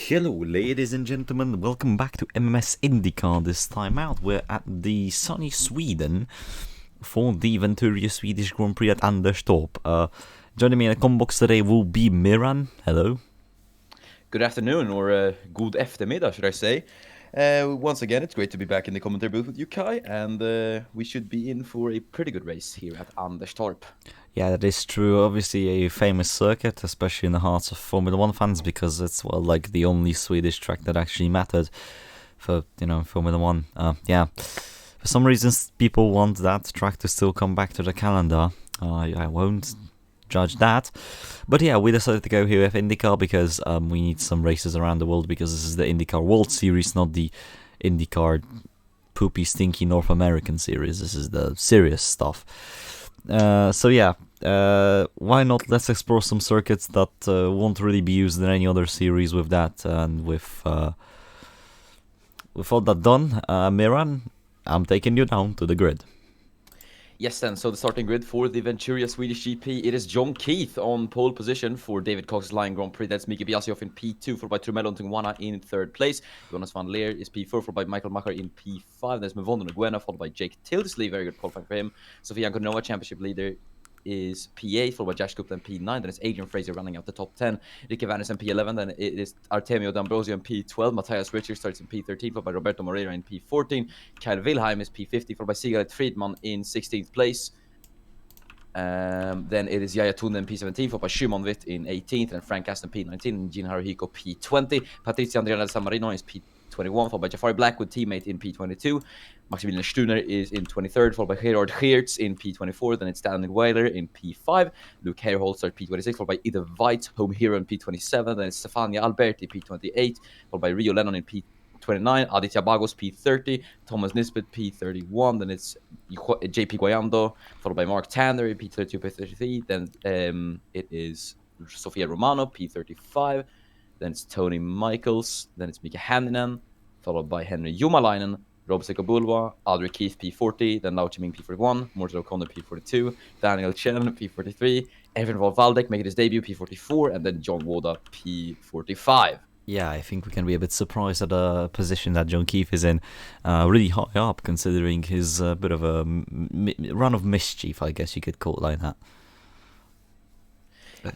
Hello, ladies and gentlemen, welcome back to MMS IndyCar. This time out, we're at the sunny Sweden for the Venturia Swedish Grand Prix at Anderstorp. Joining me in the comment box today will be Miran. Hello. Good afternoon, or good eftermiddag, should I say. Once again, it's great to be back in the commentary booth with you, Kai, and we should be in for a pretty good race here at Anderstorp. Yeah, that is true. Obviously a famous circuit, especially in the hearts of Formula 1 fans, because it's, well, like the only Swedish track that actually mattered for, Formula 1. Yeah. For some reasons, people want that track to still come back to the calendar. I won't judge that. But yeah, we decided to go here with IndyCar because we need some races around the world, because this is the IndyCar World Series, not the IndyCar poopy, stinky North American series. This is the serious stuff. So yeah, why not? Let's explore some circuits that won't really be used in any other series with that. And with all that done, Miran, I'm taking you down to the grid. Yes, then, so the starting grid for the Venturia Swedish GP, it is John Keith on pole position for David Cox's Lion Grand Prix. That's Mika Biasioff in P2, followed by Trumello and Tungwana in third place. Jonas van Leer is P4, followed by Michael Macher in P5. There's Mavondo Nguyen, followed by Jake Tildesley, very good qualifying for him. Sofia Ankonova, championship leader, is P8, followed by Josh Gupta in P9. Then it's Adrian Fraser running out the top 10. Ricky Vanis in P11. Then it is Artemio D'Ambrosio in P12. Matthias Richards starts in P13, followed by Roberto Moreira in P14. Kyle Wilhelm is P50, followed by Sigaret Friedman in 16th place. Then it is Yaya Tunde in P17, followed by Shimon Witt in 18th, and Frank Aston P19, and Gene Haruhiko P20. Patrizia Andrea San Marino is P21, followed by Jafari Blackwood, teammate in P22. Maximilian Stuner is in 23rd, followed by Gerard Geertz in P24. Then it's Daniel Weiler in P5. Luke Hareholz at P26, followed by Ida White, home hero in P27. Then it's Stefania Alberti, P28, followed by Rio Lennon in P29, Aditya Bagos P30, Thomas Nisbet P31, then it's JP Guayando, followed by Mark Tanner P32, P33, then it is Sofia Romano P35, then it's Tony Michaels, then it's Mika Hänninen, followed by Henry Jumalainen, Rob Sekabulwa, Audrey Keith P40, then Lau Chiming P41, Morten O'Connor P42, Daniel Chen P43, Evan Valvaldek making his debut P44, and then John Woda P45. Yeah, I think we can be a bit surprised at the position that John Keith is in, really high up, considering his bit of a run of mischief, I guess you could call it like that.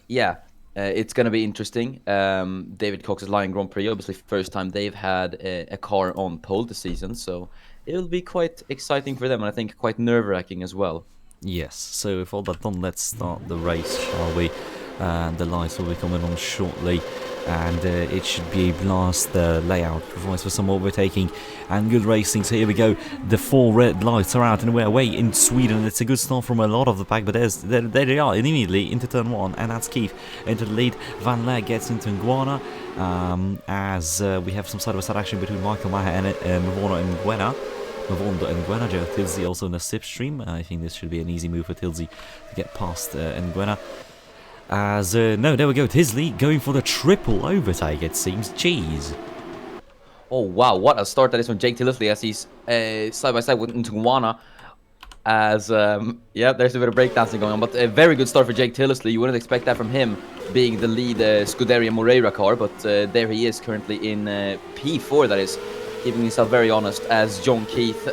Yeah, it's going to be interesting. David Cox's Lion Grand Prix, obviously first time they've had a car on pole this season, so it'll be quite exciting for them, and I think quite nerve-wracking as well. Yes, so with all that done, let's start the race, shall we? The lights will be coming on shortly, and it should be a blast. Layout provides for some overtaking and good racing. So here we go. The 4 red lights are out and we're away in Sweden. It's a good start from a lot of the pack, but there they are immediately into turn 1, and that's Keith into the lead. Van Leer gets into Nguana, as we have some side-by-side action between Michael Maher and Mavondo and Nguena. Joe Tilsey also in the slipstream. I think this should be an easy move for Tilsey to get past Nguena. As, no, there we go, Tilsley going for the triple overtake, it seems. Jeez. Oh, wow, what a start that is from Jake Tilsley as he's side-by-side with Ntungwana. As, yeah, there's a bit of breakdancing going on, but a very good start for Jake Tilsley. You wouldn't expect that from him, being the lead Scuderia Moreira car, but there he is currently in P4, that is, keeping himself very honest, as John Keith,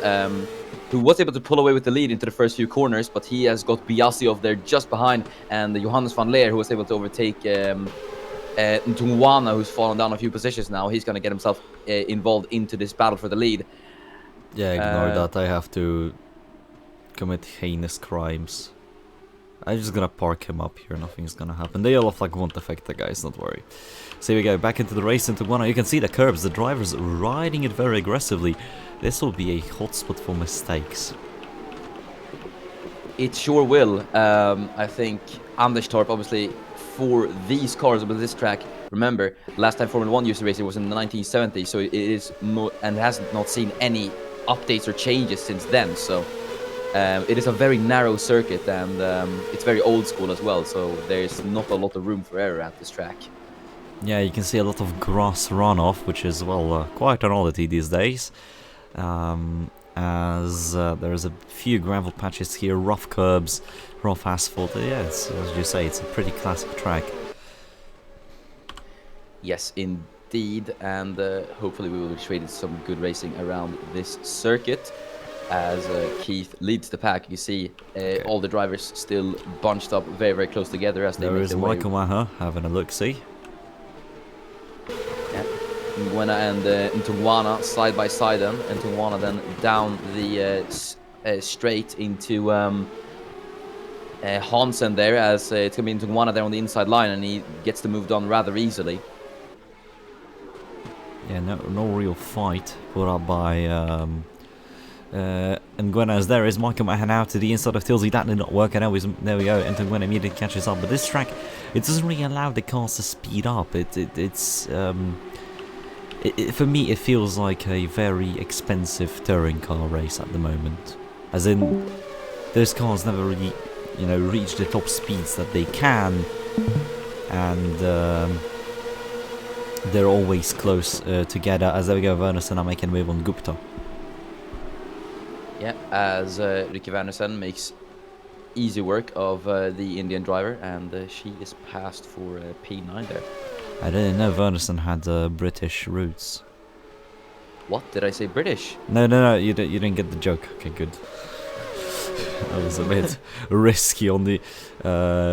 who was able to pull away with the lead into the first few corners, but he has got Biasioff there just behind, and Johannes van Leer, who was able to overtake Ntungwana, who's fallen down a few positions now. He's going to get himself involved into this battle for the lead. Yeah, ignore that. I have to commit heinous crimes. I'm just gonna park him up here, nothing's gonna happen. They all won't affect the guys, don't worry. So here we go, back into the race into one. You can see the curbs, the drivers riding it very aggressively. This will be a hotspot for mistakes. It sure will. I think Anderstorp, obviously, for these cars with this track, remember, last time Formula 1 used to race it was in the 1970s, so it is and has not seen any updates or changes since then, so it is a very narrow circuit, and it's very old school as well, so there's not a lot of room for error at this track. Yeah, you can see a lot of grass runoff, which is, well, quite an oddity these days. As there's a few gravel patches here, rough curbs, rough asphalt. Yeah, it's, as you say, it's a pretty classic track. Yes, indeed, and hopefully we will be traded some good racing around this circuit. As Keith leads the pack, you see all the drivers still bunched up very, very close together as they There make is their way. Michael Maher having a look-see. Yeah. Nguena and Ntungwana side by side then. Ntungwana then down the straight into Hansen there, as it's going to be Ntungwana there on the inside line, and he gets to move down rather easily. Yeah, no real fight put up by Nguena, as there is Michael Maher now to the inside of Tilsley. That did not work, and there we go, and Nguena immediately catches up. But this track, it doesn't really allow the cars to speed up. It's for me, it feels like a very expensive touring car race at the moment. As in, those cars never really, reach the top speeds that they can, and they're always close together. As there we go, Wernersen are making a move on Gupta. Yeah, as Ricky Wernersen makes easy work of the Indian driver, and she is passed for P9 there. I didn't know Wernersen had British roots. What? Did I say British? No, you didn't get the joke. Okay, good. That was a bit risky on the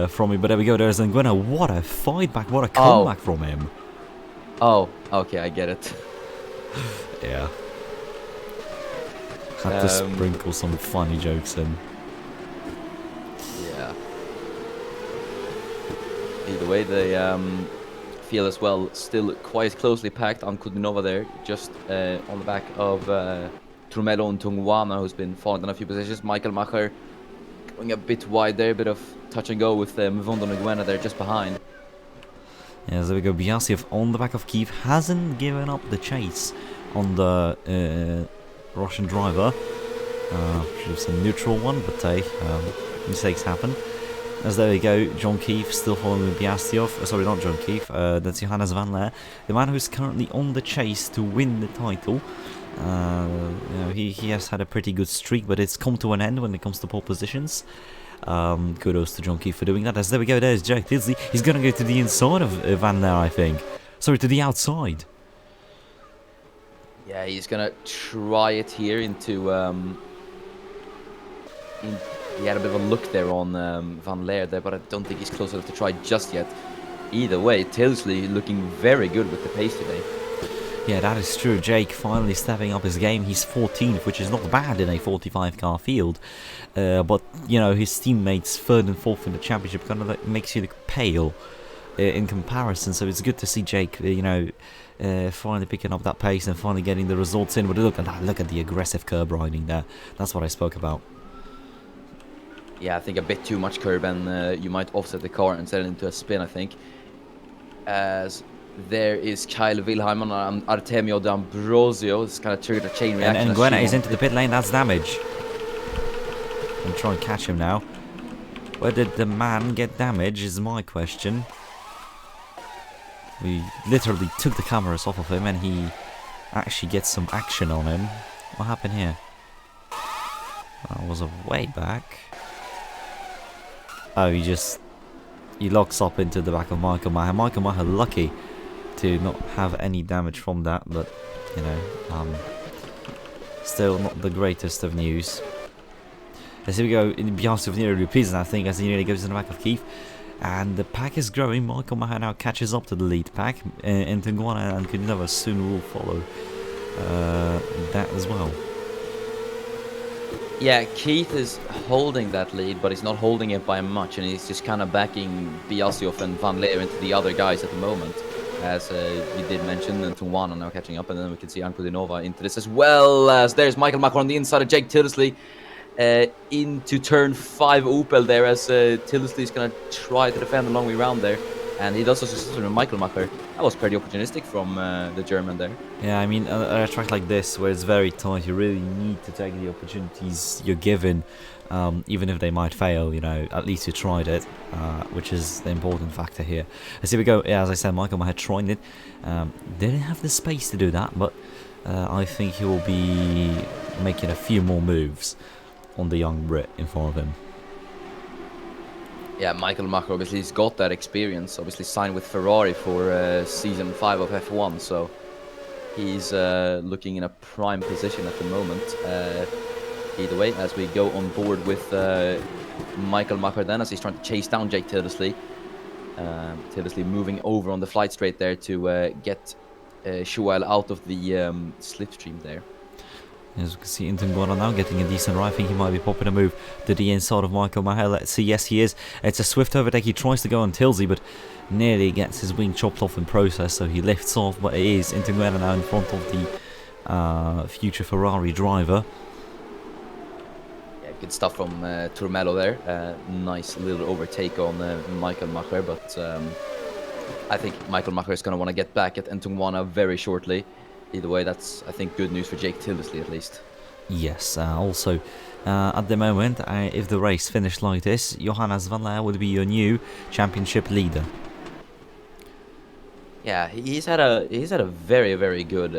from me, but there we go. There's Nguena. What a fight back! What a comeback from him! Oh, okay, I get it. Yeah. Had to sprinkle some funny jokes in. Yeah. Either way, they feel as well still quite closely packed. Ankudinova there, just on the back of Trumelo and Ntungwana, who's been falling down a few positions. Michael Maher going a bit wide there, a bit of touch and go with Mvondo and Nguena there just behind. Yeah, there we go. Biasiev on the back of Kiev hasn't given up the chase on the Russian driver. Which was a neutral one, but hey, mistakes happen. As there we go, John Keefe still following Biasiev. Sorry, not John Keefe. That's Johannes Van Leer, the man who's currently on the chase to win the title. He has had a pretty good streak, but it's come to an end when it comes to pole positions. Kudos to John Keefe for doing that. As there we go, there's Jack Tilsley. He's going to go to the inside of Van Leer, I think. Sorry, to the outside. Yeah, he's going to try it here into... he had a bit of a look there on Van Leer there, but I don't think he's close enough to try just yet. Either way, Tilsley looking very good with the pace today. Yeah, that is true. Jake finally stepping up his game. He's 14th, which is not bad in a 45-car field. But, his teammates 3rd and 4th in the championship kind of makes you look pale in comparison. So it's good to see Jake, finally picking up that pace and finally getting the results in. But look at that. Look at the aggressive curb riding there. That's what I spoke about. Yeah, I think a bit too much curb, and you might offset the car and set it into a spin, I think. As there is Kyle Wilhelm and Artemio D'Ambrosio. It's kind of triggered a chain reaction. And Nguena is into the pit lane. That's damage. I'm trying to catch him now. Where did the man get damage is my question. We literally took the cameras off of him and he actually gets some action on him. What happened here? That was a way back. Oh, he locks up into the back of Michael Maher. Michael Maher lucky to not have any damage from that, but still not the greatest of news. As here we go, in Biasiev nearly repeats, I think, as he nearly goes in the back of Keith. And the pack is growing. Michael Maher now catches up to the lead pack. And Ntungwana and Kudinova soon will follow that as well. Yeah, Keith is holding that lead, but he's not holding it by much, and he's just kind of backing Biasiev and Van Leer into the other guys at the moment. As we did mention, Ntungwana now catching up, and then we can see Ankudinova into this as well. As there's Michael Maher on the inside of Jake Tilsley into turn 5 Opel there, as Tilsley is going to try to defend a long way around there. And he does also successfully Michael Maher. That was pretty opportunistic from the German there. Yeah, I mean, a track like this, where it's very tight, you really need to take the opportunities you're given, even if they might fail, at least you tried it, which is the important factor here. As here we go, yeah, as I said, Michael Maher tried it. Didn't have the space to do that, but I think he will be making a few more moves on the young Brit in front of him. Yeah, Michael Macher obviously has got that experience. Obviously signed with Ferrari for season 5 of F1, so he's looking in a prime position at the moment. Either way, as we go on board with Michael Macher then, as he's trying to chase down Jake Tildesley. Tildesley moving over on the flight straight there to get Schuel out of the slipstream there. As we can see, Guara now getting a decent ride. I think he might be popping a move to the inside of Michael Maher. Let's see. Yes, he is. It's a swift overtake. He tries to go on Tilsey, but nearly gets his wing chopped off in process, so he lifts off. But it is Guara now in front of the future Ferrari driver. Yeah, good stuff from Turmello there. Nice little overtake on Michael Macher, but I think Michael Macher is going to want to get back at Guara very shortly. Either way, that's, I think, good news for Jake Tildesley at least. Yes, also, at the moment, if the race finished like this, Johannes Van Laer would be your new championship leader. Yeah, he's had a very, very good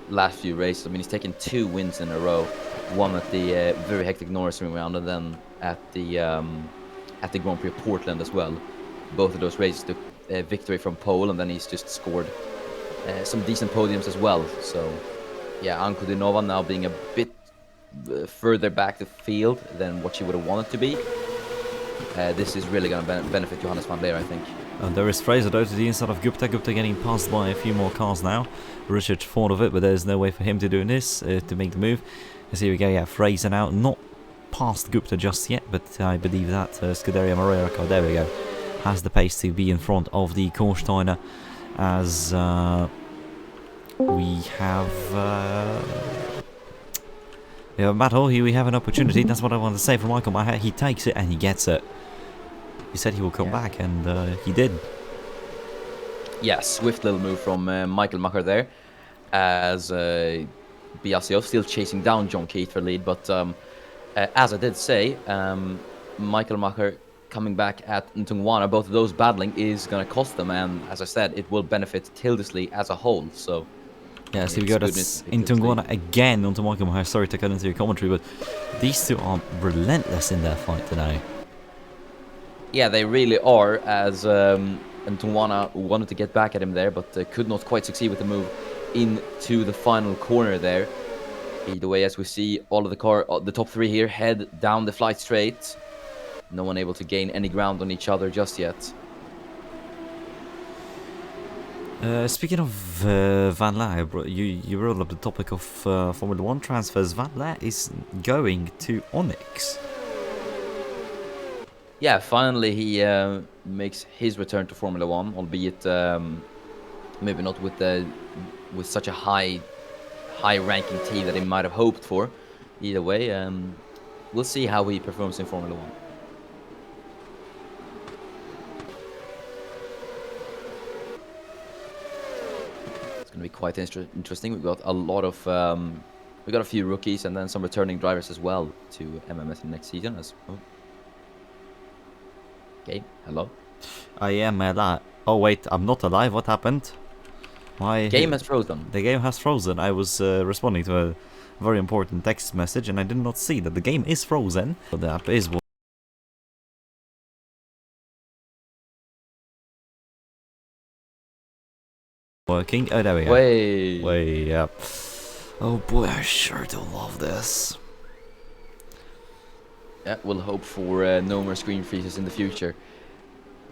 last few races. I mean, he's taken 2 wins in a row. One at the very hectic Norris round, and then at the Grand Prix of Portland as well. Both of those races took victory from pole, and then he's just scored some decent podiums as well. So, yeah, Anko Dinova now being a bit further back the field than what she would have wanted to be. This is really going to benefit Johannes Van Laer, I think. And there is Fraser though to the inside of Gupta. Gupta getting passed by a few more cars now. Richard thought of it, but there's no way for him to do this, to make the move. As here we go, yeah, Fraser now, not past Gupta just yet, but I believe that Scuderia Moreira car, there we go, has the pace to be in front of the Korsteiner. As we have a battle here, we have an opportunity. That's what I wanted to say from Michael Maher. He takes it and he gets it. He said he will come back, and he did. Yeah, swift little move from Michael Macher there, as Biasio still chasing down John Keith for lead. But as I did say, Michael Macher coming back at Ntungwana, both of those battling is going to cost them, and as I said, it will benefit Tildesley as a whole. So yeah, so we go. That's Ntungwana again onto Michael Maher. Sorry to cut into your commentary, but these two are relentless in their fight today. Yeah, they really are, as Ntungwana wanted to get back at him there, but could not quite succeed with the move into the final corner there. Either way, as we see all of the top 3 here head down the flight straight. No one able to gain any ground on each other just yet. Speaking of Van Laer, you brought up the topic of Formula 1 transfers. Van Laer is going to Onyx. Yeah, finally he makes his return to Formula 1, albeit maybe not with such a high-ranking team that he might have hoped for. Either way, we'll see how he performs in Formula 1. It's going to be quite interesting. We've got a lot of we got a few rookies and then some returning drivers as well to MMS next season. Okay, hello. I am alive. Oh wait, I'm not alive. What happened? My game has frozen. The game has frozen. I was responding to a very important text message, and I did not see that the game is frozen. But the app is working. Oh, there we go. Way up. Oh boy, I sure do love this. Yeah, we'll hope for no more screen freezes in the future.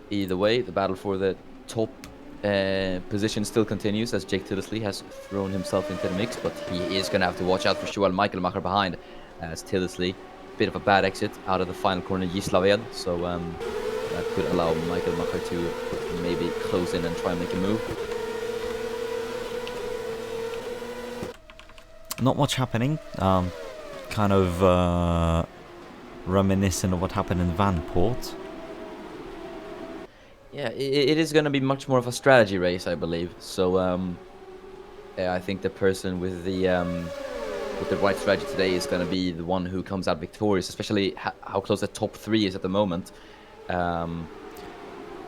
Either way, the battle for the top position still continues, as Jake Tildesley has thrown himself into the mix, but he is going to have to watch out for Joel Michael Macher behind, as Tildesley, bit of a bad exit out of the final corner, Gislaved, so that could allow Michael Macher to maybe close in and try and make a move. Not much happening, kind of reminiscent of what happened in Vanport. Yeah, it is going to be much more of a strategy race, I believe. So, yeah, I think the person with the right strategy today is going to be the one who comes out victorious. Especially how close the top 3 is at the moment.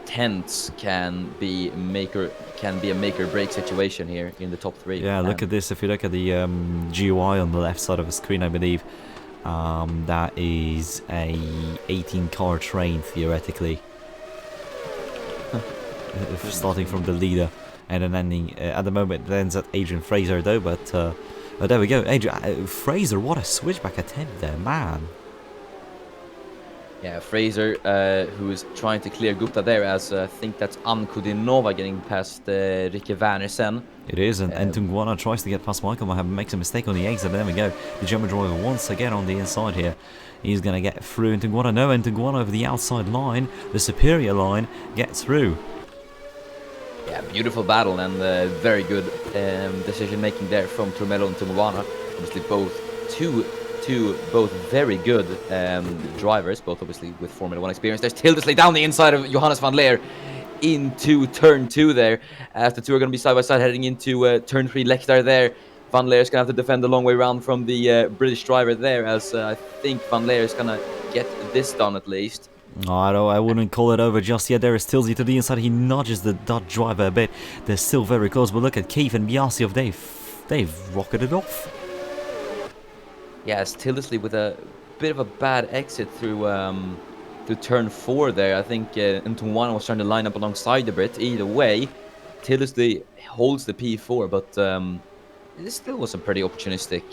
Tenths can be a make or break situation here in the top 3. Yeah, look at this. If you look at the GUI on the left side of the screen, I believe that is a 18-car train, theoretically. Starting from the leader and then ending, at the moment it ends at Adrian Fraser though, but there we go. Adrian Fraser, what a switchback attempt there, man. Yeah, Fraser, who is trying to clear Gupta there, as I think that's Ankudinova getting past Rikke Wernersen. It is, and Tungwana tries to get past Michael Mahan, makes a mistake on the exit, and there we go. The German driver once again on the inside here. He's going to get through, and Tungwana, no, and Tungwana over the outside line, the superior line, gets through. Yeah, beautiful battle, and very good decision making there from Turmelo and Tungwana. Obviously both both very good drivers, both obviously with Formula 1 experience. There's Tildesley down the inside of Johannes van Leer into turn 2 there, as the two are going to be side by side heading into turn 3. Lecter there. Van Leer is going to have to defend the long way around from the British driver there, as I think Van Leer is going to get this done at least. I wouldn't call it over just yet. There is Tilsey to the inside. He nudges the Dutch driver a bit. They're still very close, but look at Keith and Biasiov. They've rocketed off. Yeah, it's Tildesley with a bit of a bad exit through turn 4 there. I think Ntunwana was trying to line up alongside the Brit. Either way, Tildesley holds the P4, but it still was a pretty opportunistic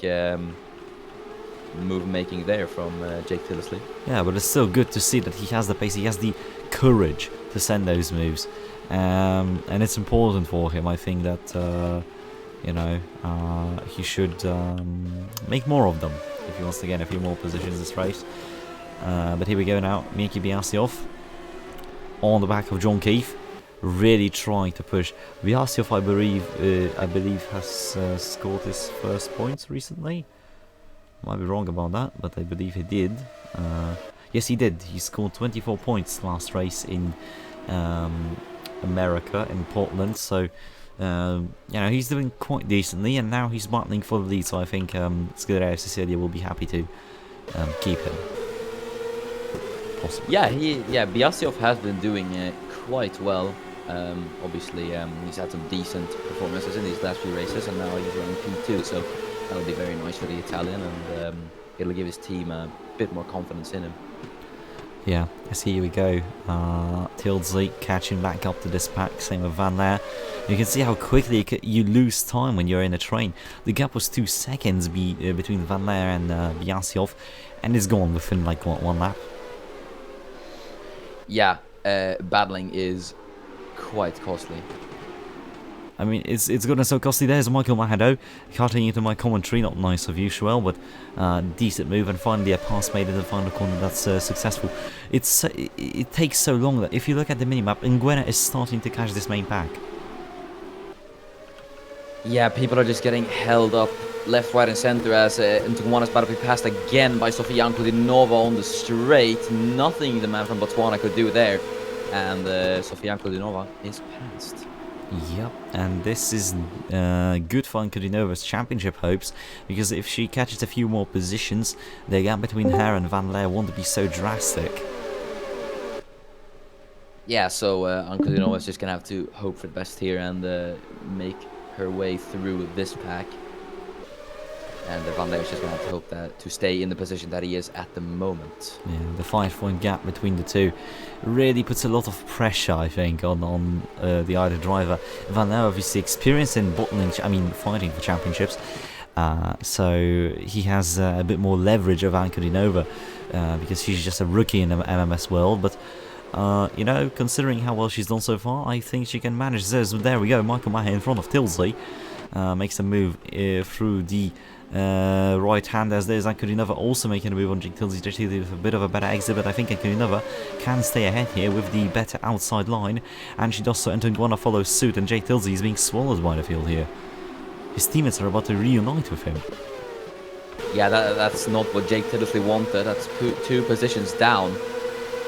move making there from Jake Tildesley. Yeah, but it's still good to see that he has the pace, he has the courage to send those moves. And it's important for him. I think that he should make more of them if he wants to get a few more positions this race. But here we go now. Miki Biasiov on the back of John Keefe, really trying to push. Biasiov, I believe, has scored his first points recently. Might be wrong about that, but I believe he did. Yes, he did. He scored 24 points last race in America, in Portland. So he's doing quite decently, and now he's battling for the lead, so I think Scuderia Sicilia will be happy to keep him. Possibly. Yeah, Biasiov has been doing quite well. Obviously, he's had some decent performances in these last few races, and now he's running P2, so that'll be very nice for the Italian, and it'll give his team a bit more confidence in him. Yeah, yes, here we go. Tildesley catching back up to this pack, same with Van Leer. You can see how quickly you lose time when you're in a train. The gap was 2 seconds between Van Leer and Biasiov, and it's gone within like one lap. Yeah, battling is quite costly. I mean, it's gotten so costly. There's Michael Mahado cutting into my commentary. Not nice of you, Shuel, but decent move, and finally a pass made in the final corner that's successful. It takes so long that if you look at the minimap, Nguena is starting to catch this main pack. Yeah, people are just getting held up left, right, and center as Ntunwana is about to be passed again by Sofia Ankudinova on the straight. Nothing the man from Botswana could do there, and Sofia Ankudinova is passed. Yep, and this is good for Ankudinova's championship hopes, because if she catches a few more positions, the gap between her and Van Leer won't be so drastic. Yeah, so Ankudinova is just going to have to hope for the best here and make her way through this pack. And Van Leer is just going to have to hope to stay in the position that he is at the moment. Yeah, the 5-point gap between the two really puts a lot of pressure, I think, on the either driver. Van Leer obviously experienced in fighting for championships, so he has a bit more leverage over Ankudinova because she's just a rookie in the MMS world. But considering how well she's done so far, I think she can manage this. There we go, Michael Maher in front of Tilsley makes a move through the right hand, as there's Ankudinova also making a move on Jake Tilsley with a bit of a better exit, but I think Ankudinova can stay ahead here with the better outside line, and she does so, and Tungwana follows suit, and Jake Tilsley is being swallowed by the field here. His teammates are about to reunite with him. Yeah, that's not what Jake Tilsley wanted. That's two positions down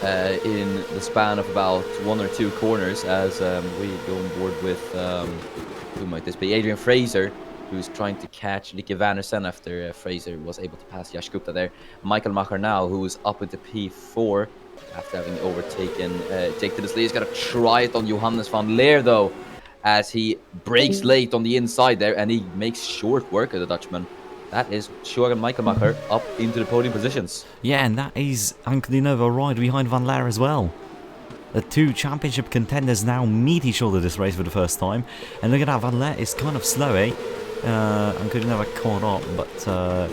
in the span of about 1 or 2 corners, as we go on board with who might this be? Adrian Fraser, who's trying to catch Rikke Wernersen after Fraser was able to pass Yash Gupta there. Michael Macher now, who is up into P4 after having overtaken Jake Tilsley. He's got to try it on Johannes van Leer, though, as he breaks late on the inside there, and he makes short work of the Dutchman. that is Shogun Michaelmacher up into the podium positions. Yeah, and that is Ankudinova right behind Van Laar as well. The two championship contenders now meet each other this race for the first time. And look at that, Van Laar is kind of slow, eh? Ankudinova caught up, but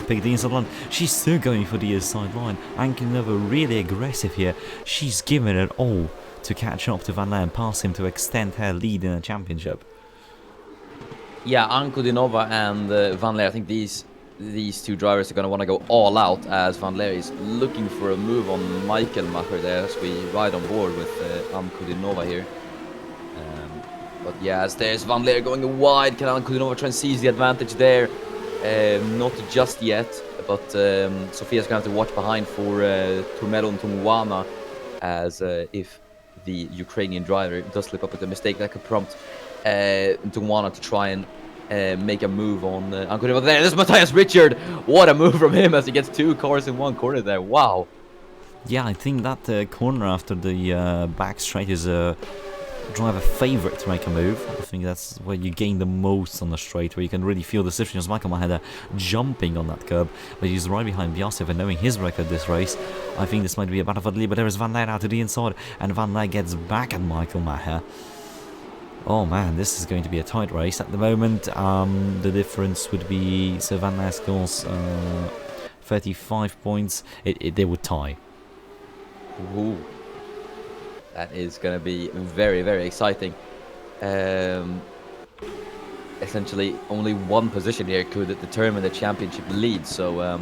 Picadine Sutherland, she's still going for the sideline. Ankudinova really aggressive here. She's given it all to catch up to Van Laar and pass him to extend her lead in the championship. Yeah, Ankudinova and Van Laar, I think these two drivers are going to want to go all out, as Van Laar is looking for a move on Michaelmacher there as we ride on board with Ankudinova here. But yeah, as there's Van Laar going wide, can Ankudinova try and seize the advantage there? Not just yet, but Sofia's going to have to watch behind for Turmelo and Tumuwana, as if the Ukrainian driver does slip up with a mistake, that could prompt Tumuwana to try and make a move on Ankudinova there. This is Matthias Richard. What a move from him as he gets two cars in one corner there. Wow. Yeah, I think that corner after the back straight is a driver favourite to make a move. I think that's where you gain the most on the straight, where you can really feel the decision. As Michael Maher jumping on that curb, but he's right behind Biasev, and knowing his record this race, I think this might be a battle for the lead. But there is Van Laar out to the inside, and Van Laar gets back at Michael Maher. Oh man, this is going to be a tight race at the moment. The difference would be, so Van Laar scores 35 points. They would tie. Ooh. That is going to be very, very exciting. Essentially, only one position here could determine the championship lead, so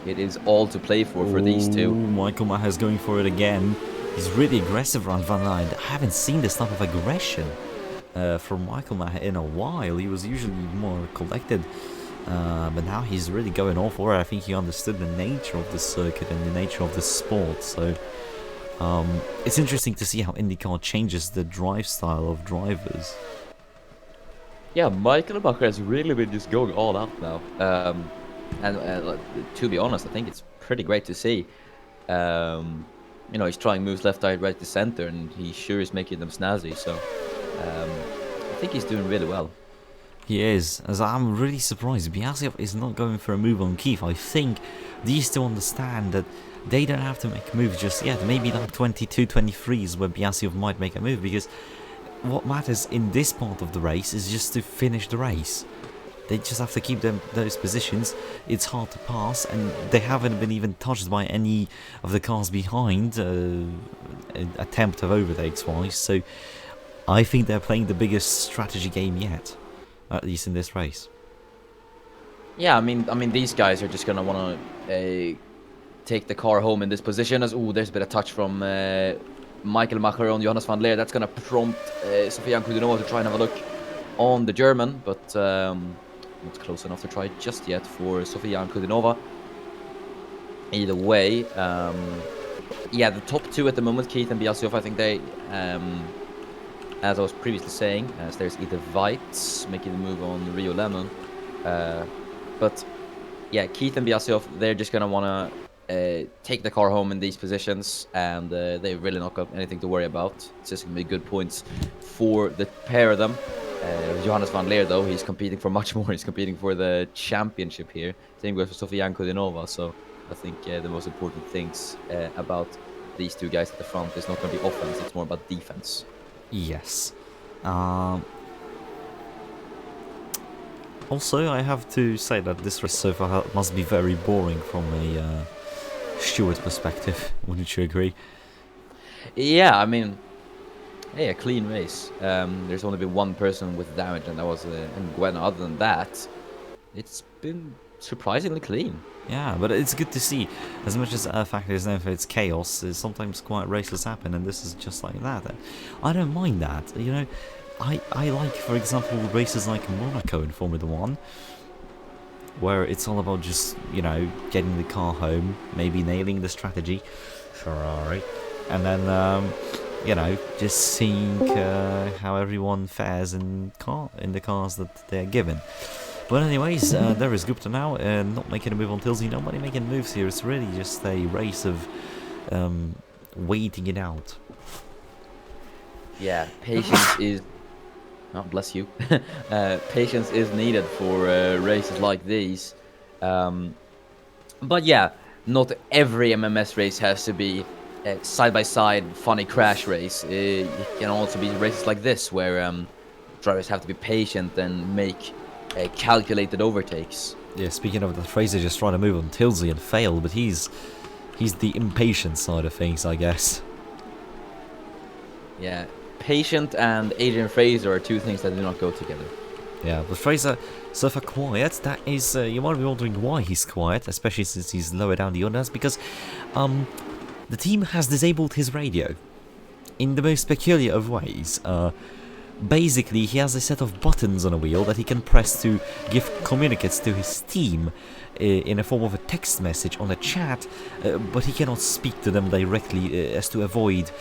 it is all to play for these two. Michael Maher is going for it again. He's really aggressive around Van Laar. I haven't seen this type of aggression from Michael Maher in a while. He was usually more collected, but now he's really going all for it. I think he understood the nature of the circuit and the nature of the sport, so it's interesting to see how IndyCar changes the drive style of drivers. Yeah, Michaelmacher has really been just going all out now. And to be honest, I think it's pretty great to see. You know, he's trying moves left, right to center, and he sure is making them snazzy. So I think he's doing really well. He is, as I'm really surprised Biasev is not going for a move on Keith. I think these two understand that they don't have to make a move just yet. Maybe like 22, 23 is where Biasev might make a move, because what matters in this part of the race is just to finish the race. They just have to keep those positions. It's hard to pass, and they haven't been even touched by any of the cars behind, attempt of overtakes wise. So I think they're playing the biggest strategy game yet, at least in this race. Yeah, I mean, these guys are just gonna want to take the car home in this position. As there's a bit of touch from Michaelmacher on Johannes Van Laar. That's gonna prompt Sofia Ankudinova to try and have a look on the German, but not close enough to try just yet for Sofia Ankudinova. Either way, yeah, the top two at the moment, Keith and Biasev, I think they, as I was previously saying, as there's either Weitz making the move on Rio Lemon, but yeah, Keith and Biasev, they're just gonna wanna take the car home in these positions, and they've really not got anything to worry about. It's just gonna be good points for the pair of them. Johannes Van Laar, though, he's competing for much more. He's competing for the championship here. Same goes for Sofia Ankudinova. So I think the most important things about these two guys at the front is not going to be offense. It's more about defense. Yes. Also, I have to say that this race so far must be very boring from a steward perspective. Wouldn't you agree? Yeah, I mean, hey, a clean race. There's only been one person with damage, and that was Nguyen. Other than that, it's been surprisingly clean. Yeah, but it's good to see. As much as the fact is known for its chaos, sometimes quiet races happen, and this is just like that. And I don't mind that. You know, I like, for example, races like Monaco in Formula 1, where it's all about just, you know, getting the car home, maybe nailing the strategy, Ferrari, and then you know, just seeing how everyone fares in the cars that they're given. But anyways, there is Gupta now, not making a move on Tilsey. Nobody making moves here. It's really just a race of waiting it out. Yeah, patience is... Oh, bless you. Patience is needed for races like these. But yeah, not every MMS race has to be a side-by-side funny crash race. It can also be races like this where drivers have to be patient and make calculated overtakes. Yeah, speaking of that, Fraser just tried to move on Tilsley and failed, but he's the impatient side of things, I guess. Yeah, patient and Adrian Fraser are two things that do not go together. Yeah, but Fraser, so far quiet, that is, you might be wondering why he's quiet, especially since he's lower down the orders, because the team has disabled his radio in the most peculiar of ways. Basically, he has a set of buttons on a wheel that he can press to give communicates to his team in a form of a text message on a chat, but he cannot speak to them directly as to avoid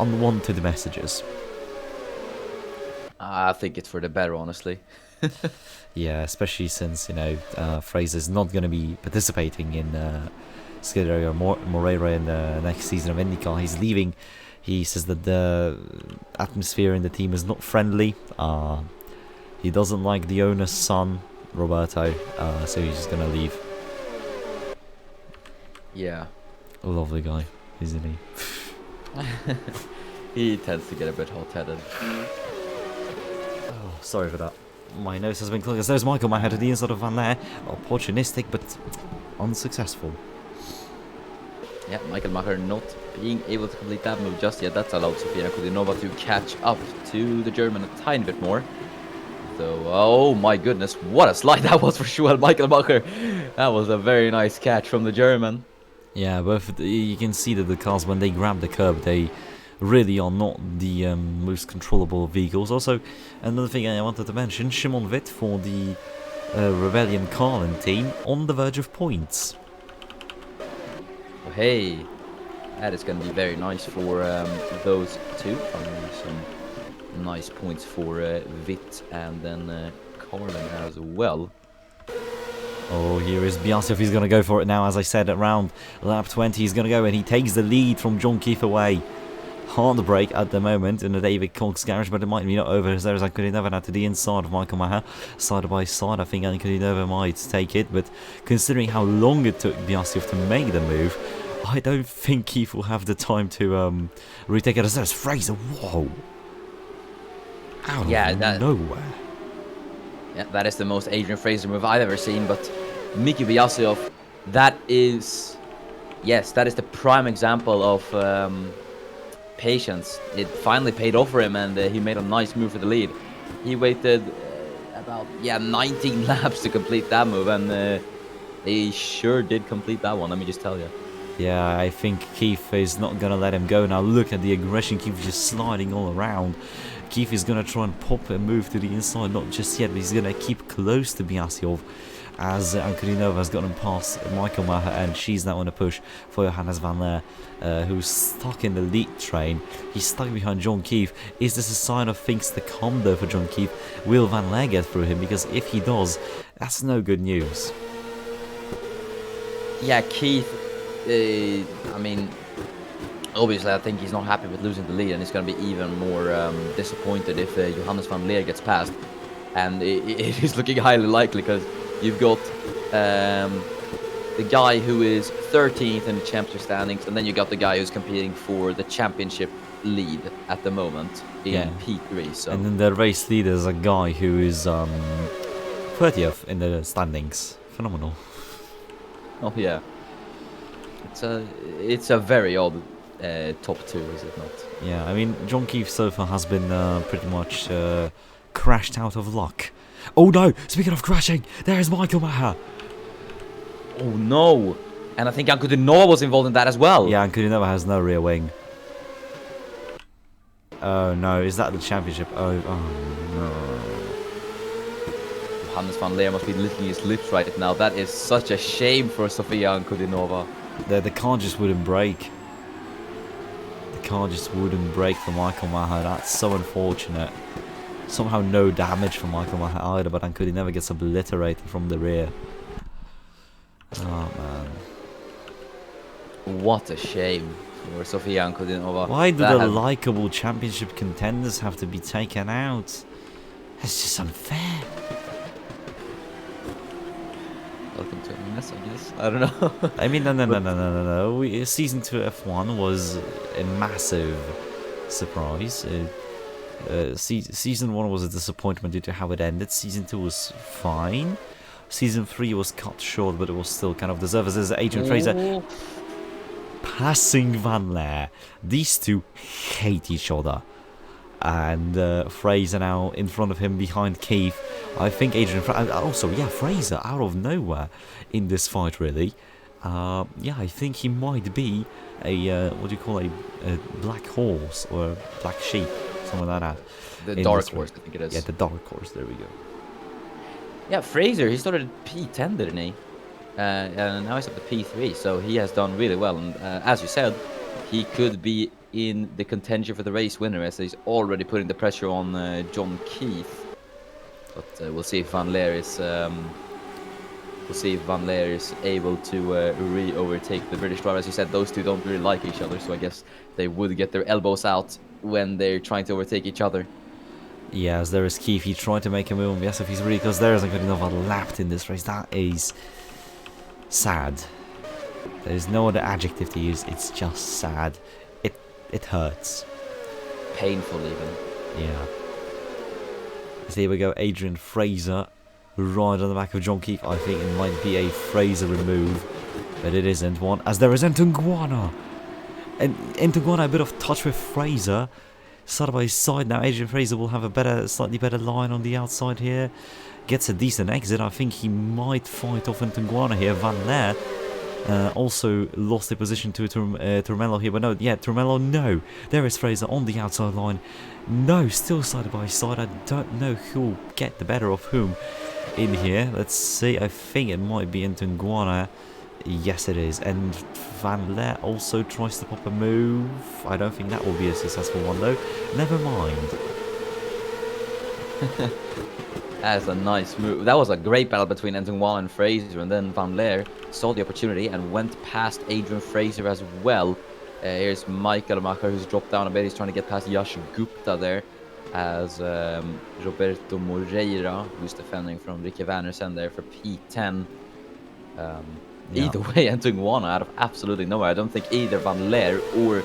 unwanted messages. I think it's for the better, honestly. Yeah, especially since, you know, Fraser's not going to be participating in Scuderia Moreira in the next season of IndyCar. He's leaving. He says that the atmosphere in the team is not friendly. He doesn't like the owner's son, Roberto, so he's just going to leave. Yeah. A lovely guy, isn't he? He tends to get a bit hot-headed. Oh, sorry for that. My nose has been clogged. There's Michael Maher to the inside of Van there. Opportunistic, but unsuccessful. Yeah, Michael Maher not being able to complete that move just yet. That's allowed Sofia Kudinova to catch up to the German a tiny bit more. So, oh my goodness, what a slide that was for Joel Michael Maher. That was a very nice catch from the German. Yeah, but you can see that the cars, when they grab the curb, they really are not the most controllable vehicles. Also, another thing I wanted to mention, Shimon Witt for the Rebellion Carlin team on the verge of points. Oh, hey, that is going to be very nice for those two. Finally, some nice points for Witt and then Carlin as well. Oh, here is Biasov. He's going to go for it now. As I said, around lap 20, he's going to go, and he takes the lead from John Keith away. Hard break at the moment in the David Cox garage, but it might be not over as there as Ankudinova to the inside of Michael Maher, side by side. I think Ankudinova might take it, but considering how long it took Biasov to make the move, I don't think Keith will have the time to retake it. As there's Fraser, whoa, out of nowhere. Yeah, that is the most Adrian Fraser move I've ever seen, but Miki Biasov, that is, yes, that is the prime example of patience. It finally paid off for him, and he made a nice move for the lead. He waited about 19 laps to complete that move, and he sure did complete that one, let me just tell you. Yeah, I think Keith is not going to let him go. Now look at the aggression. Keith is just sliding all around. Keith is going to try and pop a move to the inside, not just yet, but he's going to keep close to Biasov as Ankudinova has gotten past Michael Maher, and she's now going to push for Johannes Van Leer, who's stuck in the lead train. He's stuck behind John Keith. Is this a sign of things to come though for John Keith? Will Van Leer get through him? Because if he does, that's no good news. Yeah, Keith, I mean, obviously I think he's not happy with losing the lead, and he's going to be even more disappointed if Johannes Van Leer gets past. And it is looking highly likely, because you've got the guy who is 13th in the championship standings, and then you got the guy who's competing for the championship lead at the moment in P3. So. And then the race leader is a guy who is 30th in the standings. Phenomenal. Oh yeah, it's a very odd top two, is it not? Yeah, I mean, John Keith so far has been pretty much crashed out of luck. Oh no! Speaking of crashing, there is Michael Maher. Oh no! And I think Ankudinova was involved in that as well. Yeah, Ankudinova has no rear wing. Oh no, is that the championship? Oh no. Johannes Van Leer must be licking his lips right now. That is such a shame for Sofia Ankudinova. The car just wouldn't break. The car just wouldn't break for Michael Maher. That's so unfortunate. Somehow no damage for Michael Maher either, but Ankudinova gets obliterated from the rear. Oh man. What a shame for Sofia Ankudinova. Why do the likeable championship contenders have to be taken out? It's just unfair. Welcome to MMS, I guess. I don't know. I mean, no. Season 2 F1 was a massive surprise. Season 1 was a disappointment due to how it ended. Season 2 was fine. Season 3 was cut short, but it was still kind of deserved. As Adrian Fraser passing Van Laer. These two hate each other. And Fraser now in front of him behind Keith. I think Fraser out of nowhere in this fight, really. I think he might be a what do you call a black horse or a black sheep, something like that. The dark horse, I think it is. Yeah, the dark horse. There we go. Yeah, Fraser, he started at P10, didn't he? And now he's up to P3, so he has done really well. And as you said, he could be in the contention for the race winner, as he's already putting the pressure on John Keith. But we'll see if Van Laer is able to re-overtake the British driver. As you said, those two don't really like each other, so I guess they would get their elbows out when they're trying to overtake each other. Yes, there is Keith. He tried to make a move. Yes, if he's really, because there isn't good enough lapped in this race. That is sad. There's no other adjective to use. It's just sad. It hurts. Painful, even. Yeah. So here we go. Adrian Fraser right on the back of John Keith. I think it might be a Fraser remove, but it isn't one, as there is Ntunguana. And Ntunguana a bit of touch with Fraser. Side by side now. Adrian Fraser will have a slightly better line on the outside here. Gets a decent exit. I think he might fight off Ntunguana here. Van Laer also lost a position to Turmello here, but no, Turmello, no. There is Fraser on the outside line. No, still side by side. I don't know who will get the better of whom in here. Let's see. I think it might be Ntunguana. Yes, it is. And Van Laer also tries to pop a move. I don't think that will be a successful one, though. Never mind. That's a nice move. That was a great battle between Ntunguana and Fraser, and then Van Laer saw the opportunity and went past Adrian Fraser as well. Here's Michael Macher, who's dropped down a bit. He's trying to get past Yash Gupta there, as Roberto Moreira, who's defending from Ricky Wernersen there for P10. Either way, Ntunguana out of absolutely nowhere. I don't think either Van Laer or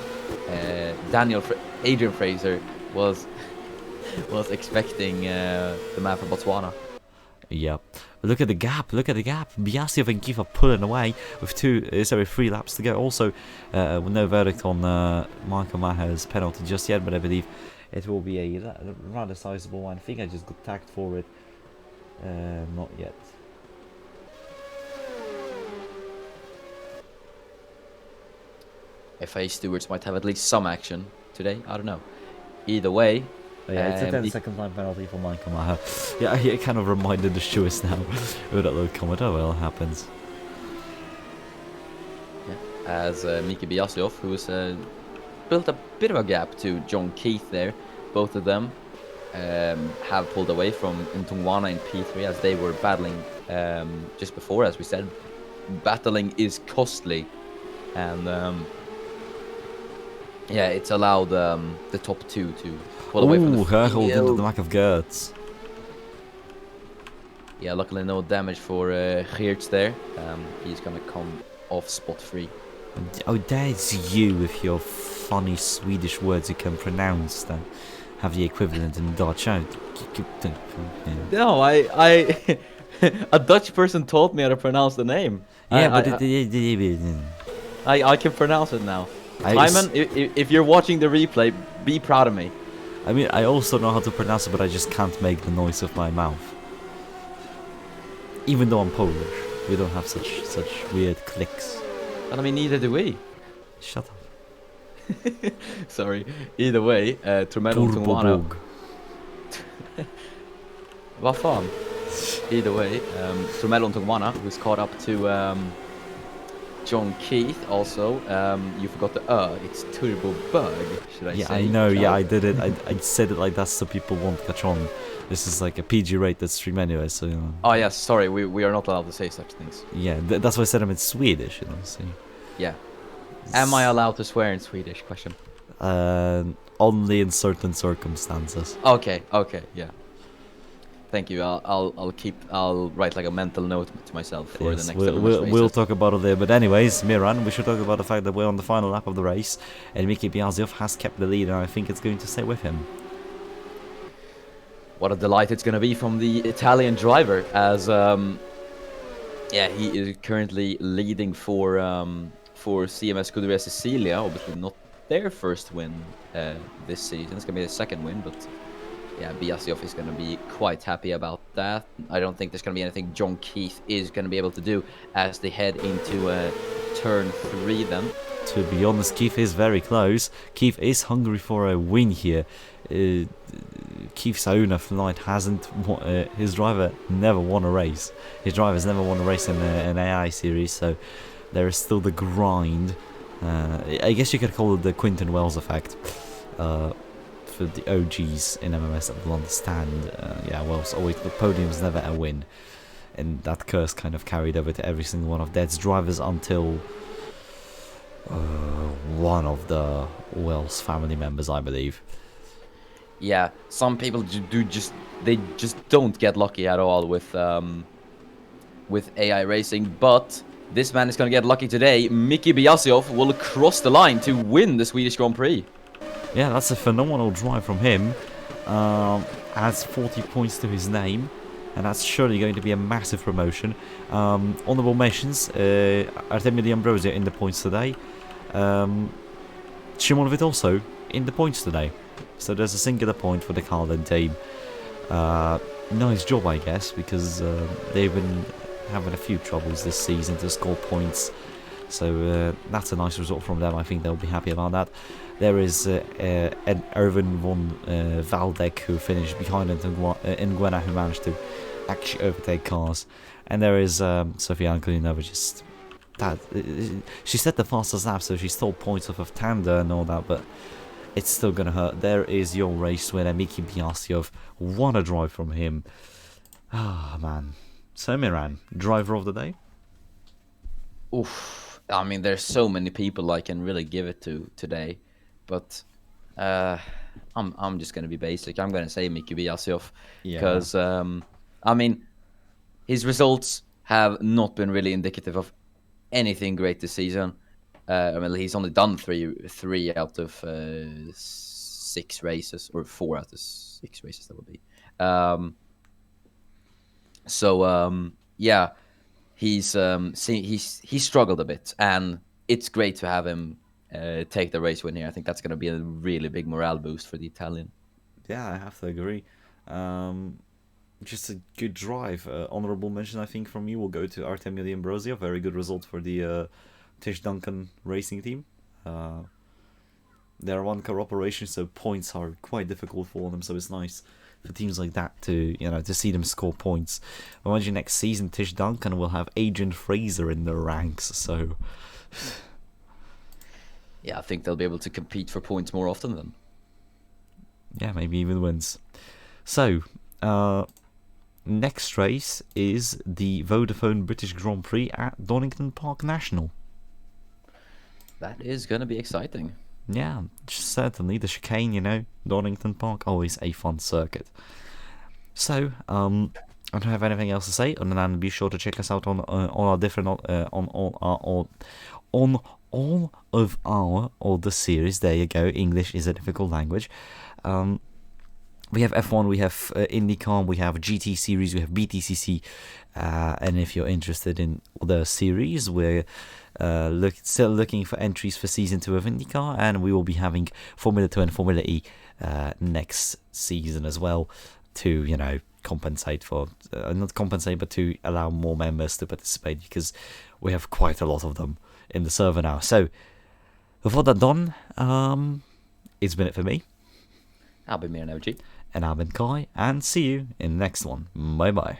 Adrian Fraser was expecting the man from Botswana. Yep. Look at the gap. Biasiov and Keith are pulling away with 3 laps to go. Also, no verdict on Michael Maher's penalty just yet, but I believe it will be a rather sizable one. I think I just got tagged for it. Not yet. FA stewards might have at least some action today. I don't know. Either way. Yeah, it's a 10-second time penalty for Michael Maher. Yeah, it kind of reminded the stewards now with that little comment. Oh well, it happens. Yeah. As Miki Biasiov, who's built a bit of a gap to John Keith there. Both of them have pulled away from Ntunguana in P3 as they were battling just before, as we said. Battling is costly, and it's allowed the top two to pull away from the Herhold into the back of Gertz. Yeah, luckily no damage for Geerts there. He's gonna come off spot free. Oh, there's you with your funny Swedish words you can pronounce that have the equivalent in Dutch. No, I a Dutch person taught me how to pronounce the name. Yeah, I can pronounce it now. Simon, if you're watching the replay, be proud of me. I mean, I also know how to pronounce it, but I just can't make the noise of my mouth. Even though I'm Polish, we don't have such weird clicks. And I mean, neither do we. Shut up. Sorry. Either way, Turmello Ntunguana. Vad fan? Either way, Turmello Ntunguana, who's caught up to John Keith also. You forgot the it's Turbo Bug, should I say? Yeah, I know, yeah, I did it. I said it like that so people won't catch on. This is like a PG rated stream anyway, so you know. Oh yeah, sorry, we are not allowed to say such things. Yeah, that's why I said I'm in Swedish, you know, so. Yeah. Am I allowed to swear in Swedish? Question. Only in certain circumstances. Okay, yeah. Thank you. I'll write like a mental note to myself for the Yes, next we'll, MMS we'll, races. we'll talk about it there. But anyways, Miran, we should talk about the fact that we're on the final lap of the race, and Miki Biaziov has kept the lead, and I think it's going to stay with him. What a delight it's going to be from the Italian driver, as he is currently leading for CMS Scuderia Sicilia. Obviously not their first win this season. It's going to be their second win, but yeah, Biaziov is going to be quite happy about that. I don't think there's going to be anything John Keith is going to be able to do as they head into turn 3 then. To be honest, Keith is very close. Keith is hungry for a win here. Keith's owner Flight hasn't his driver never won a race. His driver's never won a race in an AI series, so there is still the grind. I guess you could call it the Quinton Wells effect. For the OGs in MMS that will understand, Wells always the podium's never a win, and that curse kind of carried over to every single one of Dead's drivers until one of the Wells family members, I believe. Yeah, some people just don't get lucky at all with AI racing, but this man is going to get lucky today. Miki Biaziov will cross the line to win the Swedish Grand Prix. Yeah, that's a phenomenal drive from him. Adds 40 points to his name, and that's surely going to be a massive promotion. Honourable mentions, Artemio Di Ambrosio in the points today. Shimonovic also in the points today. So there's a singular point for the Carlin team. Nice job, I guess, because they've been having a few troubles this season to score points. So that's a nice result from them. I think they'll be happy about that. There is an Erwin von Waldeck who finished behind Nguena, who managed to actually overtake cars. And there is Sofia Ankulinova, just that she set the fastest lap, so she stole points off of Tanda and all that, but it's still gonna hurt. There is your race winner, Miki Biaziov. What a drive from him. Ah, man. So Miran, driver of the day? Oof. I mean, there's so many people I can really give it to today, but I'm just gonna be basic. I'm gonna say Miki Biaziov because I mean, his results have not been really indicative of anything great this season. I mean, he's only done three out of 6 races, or 4 out of 6 races. That would be. He's struggled a bit, and it's great to have him take the race win here. I think that's going to be a really big morale boost for the Italian. Yeah, I have to agree. Just a good drive. Honourable mention, I think, from you will go to Artemio Di Ambrosio. Very good result for the Tish Duncan racing team. They're one car operation, so points are quite difficult for them. So it's nice for teams like that to to see them score points. Imagine next season Tish Duncan will have Adrian Fraser in the ranks. So yeah, I think they'll be able to compete for points more often then. Yeah, maybe even wins. So next race is the Vodafone British Grand Prix at Donington Park National. That is going to be exciting. Yeah, certainly. The chicane, Donington Park, always a fun circuit. So, I don't have anything else to say, other than be sure to check us out on all our different on all of our older series. There you go. English is a difficult language. We have F1, we have IndyCar, we have GT series, we have BTCC, and if you're interested in the series, we're still looking for entries for Season 2 of IndyCar, and we will be having Formula 2 and Formula E next season as well to, compensate for, not compensate, but to allow more members to participate, because we have quite a lot of them in the server now. So, before that done, it's been it for me. I'll be Miran OG. And I've been Kai, and see you in the next one. Bye bye.